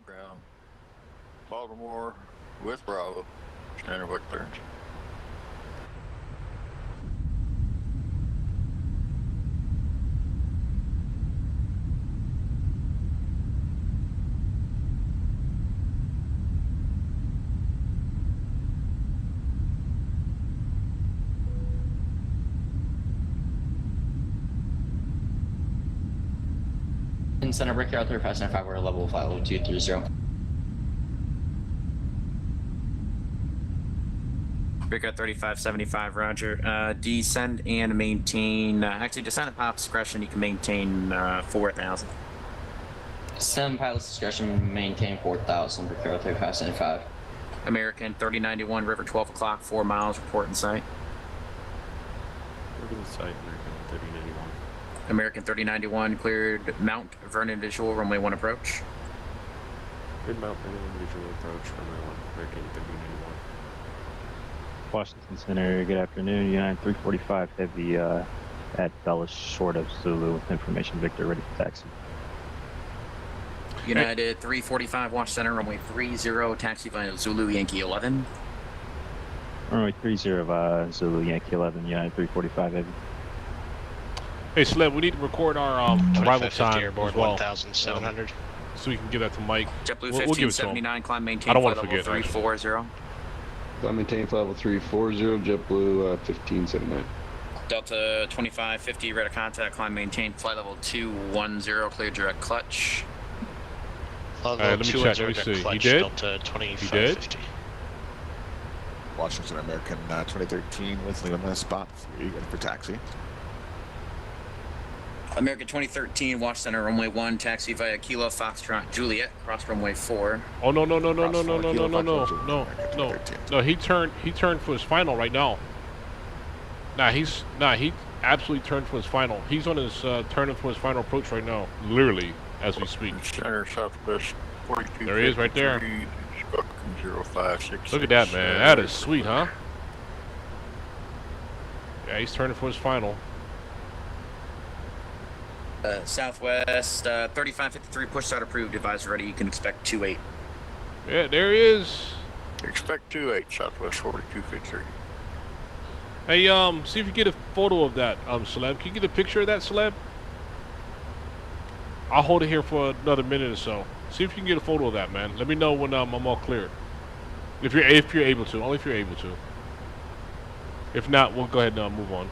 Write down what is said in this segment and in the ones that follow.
ground. Baltimore with Bravo. Standard wet clearance. In center, Brickyard 3575, we're level flight level 230. Brickyard 3575, roger. Descend and maintain, actually descend at pilot discretion, you can maintain 4,000. Descend pilot's discretion, maintain 4,000, Brickyard 3575. American 3091, river 12 o'clock, 4 miles, report in sight. Report in sight, American 3091. American 3091, cleared Mount Vernon visual, runway 1 approach. Cleared Mount Vernon visual approach, runway 1, American 3091. Washington Center, good afternoon. United 345 Heavy at Dulles short of Zulu with information Victor ready for taxi. United 345 Wash Center, runway 30, taxi via Zulu Yankee 11. Runway 30 Zulu Yankee 11, United 345 Heavy. Hey, Sled, we need to record our arrival time airborne as well. 1,700. So we can give that to Mike. JetBlue We'll give it to him. 1579, climb maintain. I don't want to flight level forget. 340. Climb maintain flight level 340, JetBlue 1579. Delta 2550, radar contact, climb maintain, flight level 210, clear direct clutch. Alright, let me check, let me see. He did? Delta He did? 2550. Washington American 2013 with Leland in spot 3 ready for taxi. American 2013, Wash Center, runway 1, taxi via Kilo Foxtrot Juliet, cross runway 4. Oh no. No, he turned for his final right now. He absolutely turned for his final. He's on his turning for his final approach right now. Literally as we speak. Center Southwest 42. There he is right there. 056. Look at that, man. That is sweet, huh? Yeah, he's turning for his final. Southwest 3553, push start approved, advisor ready, you can expect 28. Yeah, there he is. Expect 28 Southwest 4253. Hey, see if you get a photo of that, Celeb. Can you get a picture of that, Celeb? I'll hold it here for another minute or so. See if you can get a photo of that, man. Let me know when I'm all clear. If you're able to, only if you're able to. If not, we'll go ahead and move on.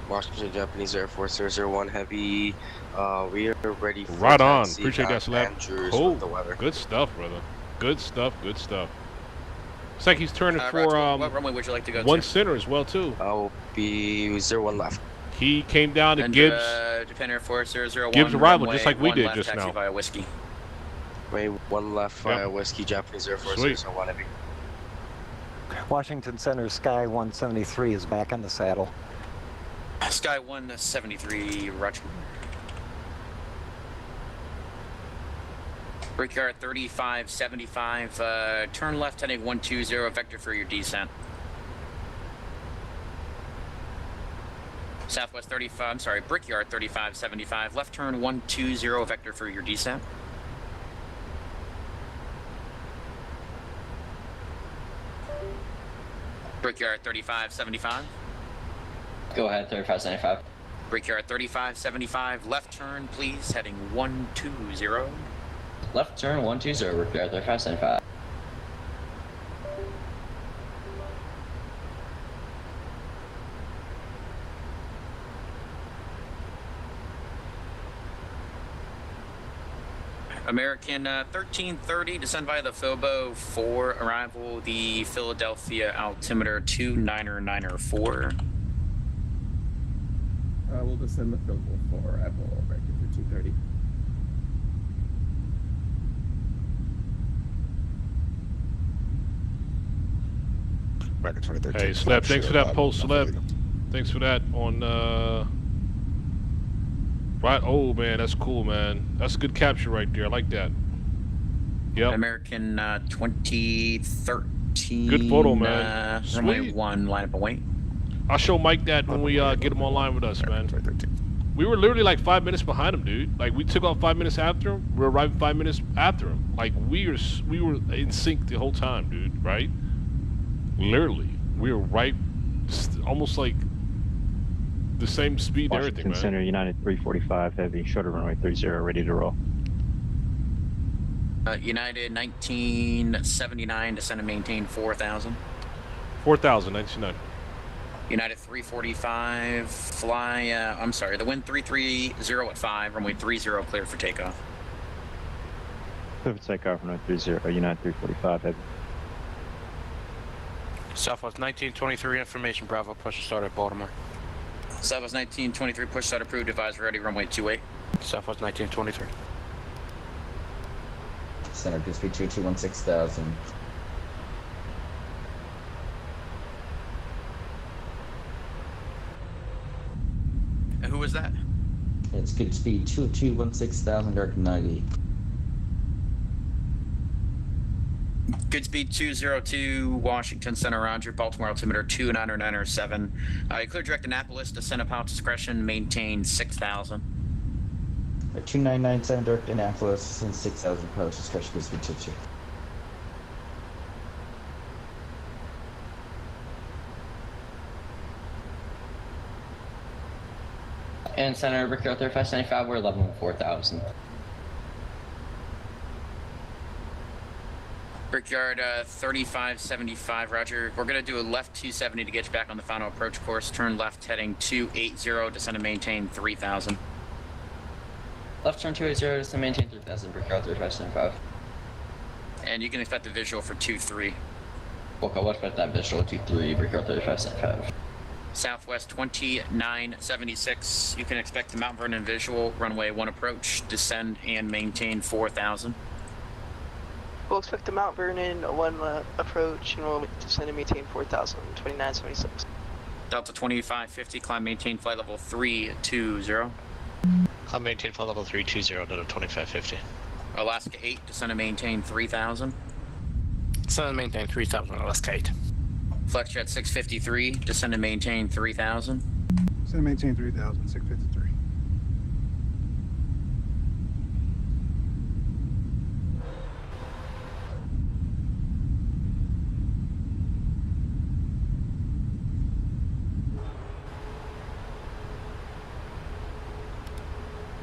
Washington Japanese Air Force 001 Heavy. We are ready for right on. taxi. Appreciate that, Slap. Cool. Good stuff, brother. Good stuff. Good stuff. Looks like he's turning for what runway would you like to go 1 to? center as well too. I'll be 01 left. He came down to Gibbs. Japan Air Force 001. Gibbs arrival, just like we one did left, just taxi now. Via Whiskey. Way 1 left via Whiskey, Japanese Air Force Sweet. 001 Heavy. Washington Center Sky 173 is back on the saddle. Sky 173, roger. Brickyard 3575, turn left heading 120, vector for your descent. Southwest 35, I'm sorry, Brickyard 3575, left turn 120, vector for your descent. Brickyard 3575. Go ahead, 3575. Brickyard 3575, left turn please, heading 120. Left turn 120, Brickyard 3575. American 1330, descend via the Fobo 4, arrival the Philadelphia altimeter 2994. We'll descend the Fobo 4, arrival American 1330. Back in 2013. Hey, Slep, thanks for that post, Slep. Thanks for that on, right, oh, man, that's cool, man. That's a good capture right there. I like that. Yep. American 2013. Good photo, man. Runway Sweet. 1, line up and wait. I'll show Mike that when we get him online with us, man. We were literally like 5 minutes behind him, dude. Like, we took off 5 minutes after him. We're arriving 5 minutes after him. Like, we were in sync the whole time, dude, right? Literally. We were right, almost like the same speed and everything, man. Center, United 345 heavy, shorter runway 30, ready to roll. United 1979, descend and maintain 4,000. 4,000, 99. United 345, fly, I'm sorry, the wind 330 at 5, runway 30 clear for takeoff. Clear for takeoff, runway 30, United 345 heavy. Southwest 1923 information, Bravo, push to start at Baltimore. Southwest 1923, push start approved, advisor ready, runway 28. Southwest 1923. Center, good speed 2216,000. And who was that? It's good speed 2216,000, direct 90. Good speed 202, Washington Center, Roger, Baltimore altimeter 2997. Clear direct Annapolis, descend upon discretion, maintain 6,000. 2997, direct Annapolis, and 6,000 approach, discretion, good speed 22. And Center, Brickyard 3575, we're level 4,000. Brickyard 3575, Roger. We're going to do a left 270 to get you back on the final approach course. Turn left heading 280, descend and maintain 3,000. Left turn 280, descend and maintain 3,000, Brickyard 3575. And you can expect the visual for 23. Okay, what about that visual 23, Brickyard 3575? Southwest 2976, you can expect the Mount Vernon visual, runway 1 approach, descend and maintain 4,000. We'll expect the Mount Vernon 1 approach and we'll descend and maintain 4,000, 2976. Delta 2550, climb maintain flight level 320. Climb maintain flight level 320, Delta 2550. Alaska 8, descend and maintain 3,000. Descend and maintain 3,000, Alaska 8. Flexjet 653, descend and maintain 3,000. Descend and maintain 3,000, 653.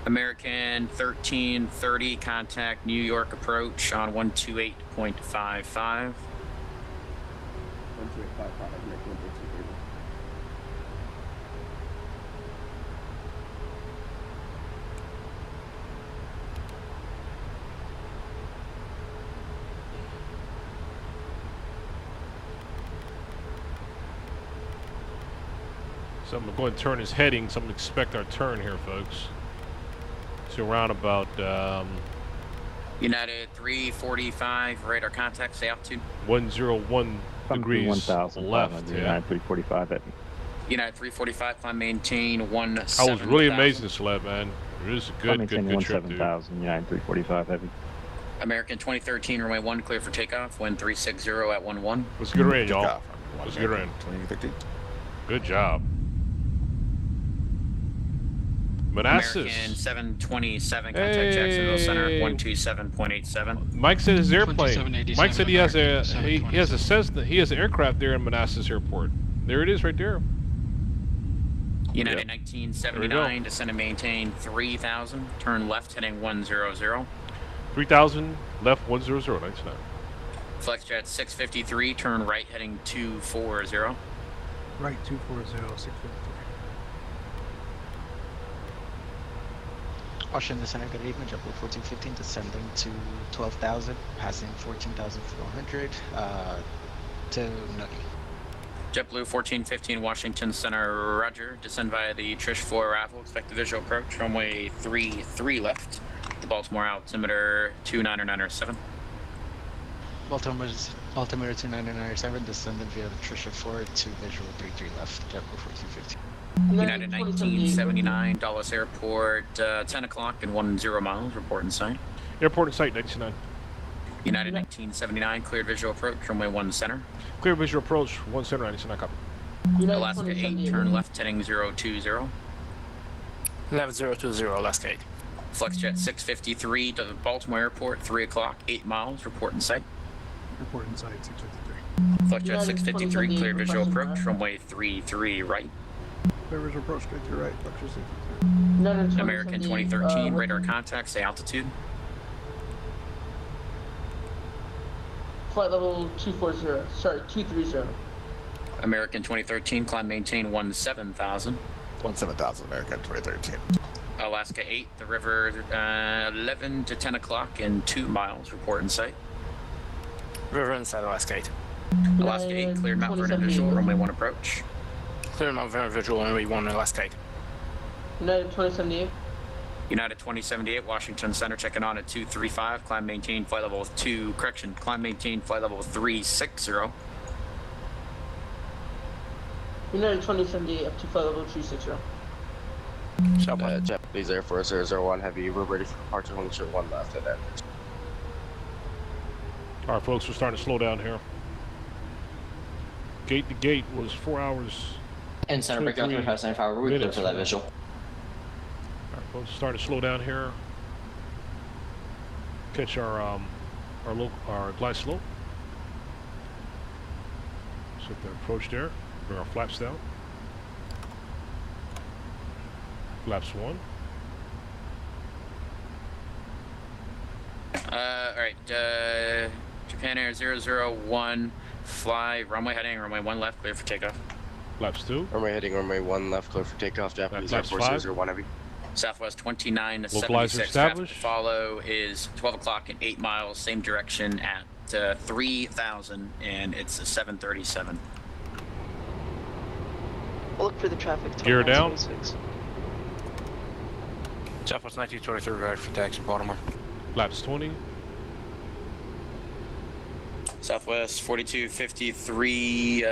American 1330, contact New York approach on 128.55. 128.55, American American 1330. So I'm going to turn his heading, so I'm going to expect our turn here, folks. So around about, United 345, radar contact, say altitude. 101 degrees 1,000 left, United yeah. 345 heavy. United 345, climb maintain 17. I was really amazed this sled, man. It is a good trip, dude. 17,000, United 345 heavy. American 2013, runway 1 clear for takeoff, wind 360 at 11. Let's get her in, y'all. Let's get her in. 2013. Good job. Manassas. American 727, contact Jacksonville Center, 127.87. Mike said his airplane. Mike said he has a Cessna. He has an aircraft there in Manassas Airport. There it is, right there. United 1979, descend and maintain 3,000. Turn left heading 100. 3,000 left 100. Nice. Flexjet 653, turn right heading 240. Right 240, 653. Washington Center, good evening. JetBlue 1415 descending to 12,000, passing 14,400 to Nookie. JetBlue 1415, Washington Center, Roger. Descend via the Trish 4 arrival. Expect the visual approach. Runway 33 left. The Baltimore altimeter 2997. Altimeter 2997, descending via the Trisha 4 to visual 33 left, JetBlue 1450. United 1979, Dulles Airport, 10 o'clock and 10 miles, report in sight. Airport in sight, 99. United 1979, cleared visual approach, runway 1 center. Clear visual approach, 1 center, 99 copy. Alaska 8, turn left heading 020. Left 020, Alaska 8. Flexjet 653 to Baltimore Airport, 3 o'clock, 8 miles, report in sight. Report in sight, 653. Flexjet 653, clear visual approach, runway 33 right. Clear visual approach, straight to right, Flexjet 653. American 2013, radar contact, say altitude. Flight level 230. American 2013, climb maintain 17,000. 17,000 American 2013. Alaska 8, the river 11 to 10 o'clock and 2 miles, report in sight. River inside Alaska 8. Alaska 8, cleared Mount Vernon visual, runway 1 approach. Clear Mount Vernon visual, runway 1 Alaska 8. United 2078. United 2078, Washington Center, checking on at 235, climb maintain flight level 2, correction, climb maintain flight level 360. United 2078 up to flight level 260. Japanese Air Force 001 Heavy, we're ready for departure, only show 1 left at that. All right, folks, we're starting to slow down here. Gate to gate was 4 hours. And center breakout 3575, we're clear for that visual. All right, folks, starting to slow down here. Catch our glide slope. Set the approach there. Bring our flaps down. Flaps 1. Alright, Japan Air 001, fly, runway heading, runway 1 left, clear for takeoff. Flaps 2. Runway heading, runway 1 left, clear for takeoff, Japanese Air Force 001 Heavy. Southwest 29 to Localizer 76, established. follow is 12 o'clock and 8 miles, same direction at 3,000, and it's a 737. We'll look for the traffic. Gear down. Southwest 1923, ready for taxi, Baltimore. Flaps 20. Southwest 4253,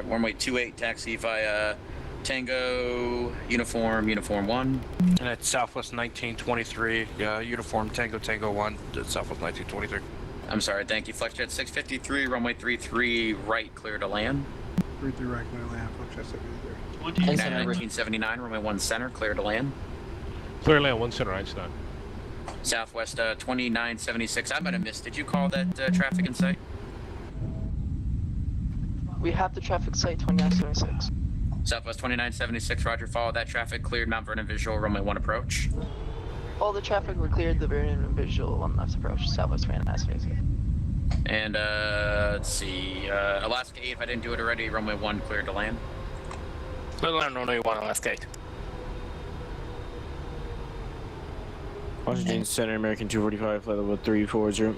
runway 28, taxi via Tango, uniform 1. And it's Southwest 1923, uniform Tango 1, to Southwest 1923. I'm sorry, thank you. Flexjet 653, runway 33 right, clear to land. 33 right, clear to land, Flexjet 653. United 1979, runway 1 center, clear to land. Clear land 1 center, Einstein. Southwest 2976, I might have missed. Did you call that traffic in sight? We have the traffic site 2976. Southwest 2976, roger, follow that traffic, cleared Mount Vernon visual, runway 1 approach. All the traffic were cleared, the Vernon visual 1 left approach, Southwest 2976. And let's see, Alaska 8, if I didn't do it already, runway 1 cleared to land. Clear to land, runway 1 Alaska 8. Washington Center, American 245, flight level 340.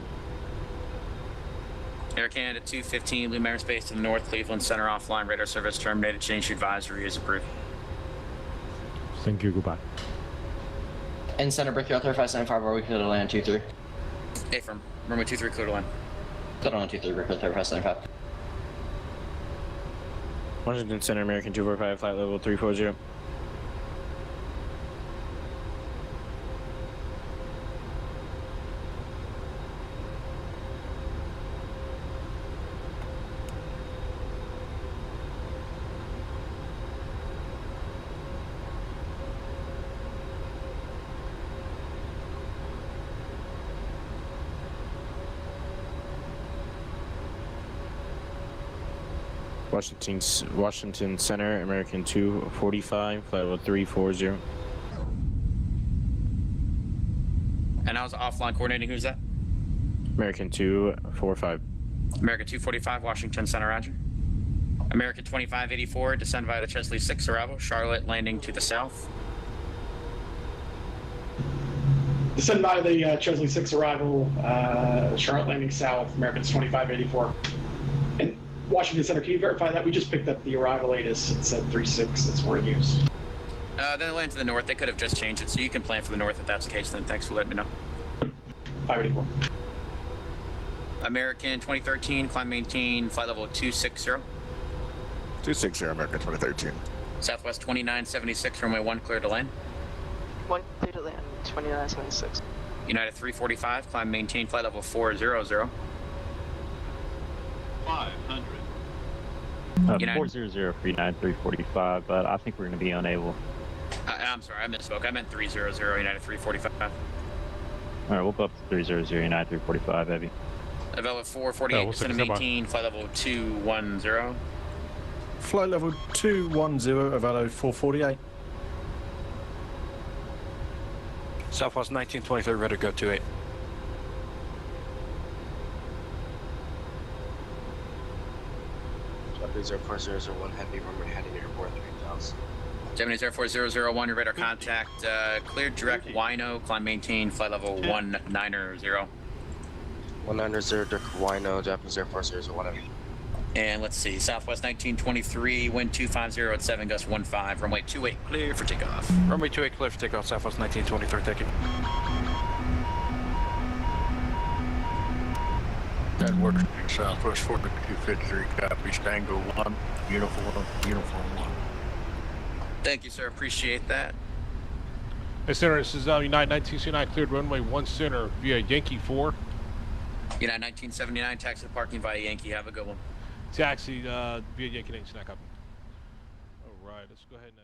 Air Canada 215, Loom Airspace to the north, Cleveland Center offline, radar service terminated, change to advisory is approved. Thank you, goodbye. And center breakout 3575, we're clear to land 23. Affirm, runway 23 clear to land. Clear on 23, we're clear 3575. Washington Center, American 245, flight level 340. Washington Center, American 245, flight level 340. And I was offline coordinating, who's that? American 245. American 245, Washington Center, roger. American 2584, descend via the Chesley 6 arrival, Charlotte landing to the south. Descend by the Chesley 6 arrival, Charlotte landing south, Americans 2584. And Washington Center, can you verify that? We just picked up the arrival ATIS. It said 36, that's we're in use. Then land to the north, they could have just changed it, so you can plan for the north if that's the case, then thanks for letting me know. 584. American 2013, climb maintain, flight level 260. 260 American 2013. Southwest 2976, runway 1 clear to land. 1 clear to land, 2976. United 345, climb maintain, flight level 400. 500. United- 400 for United 345, but I think we're going to be unable. I'm sorry, I misspoke. I meant 300, United 345. All right, we'll go up to 300 United 345 heavy. Level 448, we'll descend to stand by. maintain, flight level 210. Flight level 210, Avalo 448. Southwest 1923, ready to go 28. Japanese Air Force 001 Heavy, runway heading airport 3000. Japanese Air Force 001, your radar contact, cleared direct Wino, climb maintain, flight level 190. 190 direct Wino, Japanese Air Force 001 Heavy. And let's see, Southwest 1923, wind 250 at 7, gust 15, runway 28, clear for takeoff. Runway 28 clear for takeoff, Southwest 1923, thank you. That works. Southwest 4253, copy. Tango 1, uniform 1. Thank you, sir, appreciate that. Hey, Center, this is United 1979, cleared runway 1 center via Yankee 4. United 1979, taxi to parking via Yankee, have a good one. Taxi via Yankee 19, copy. All right, let's go ahead and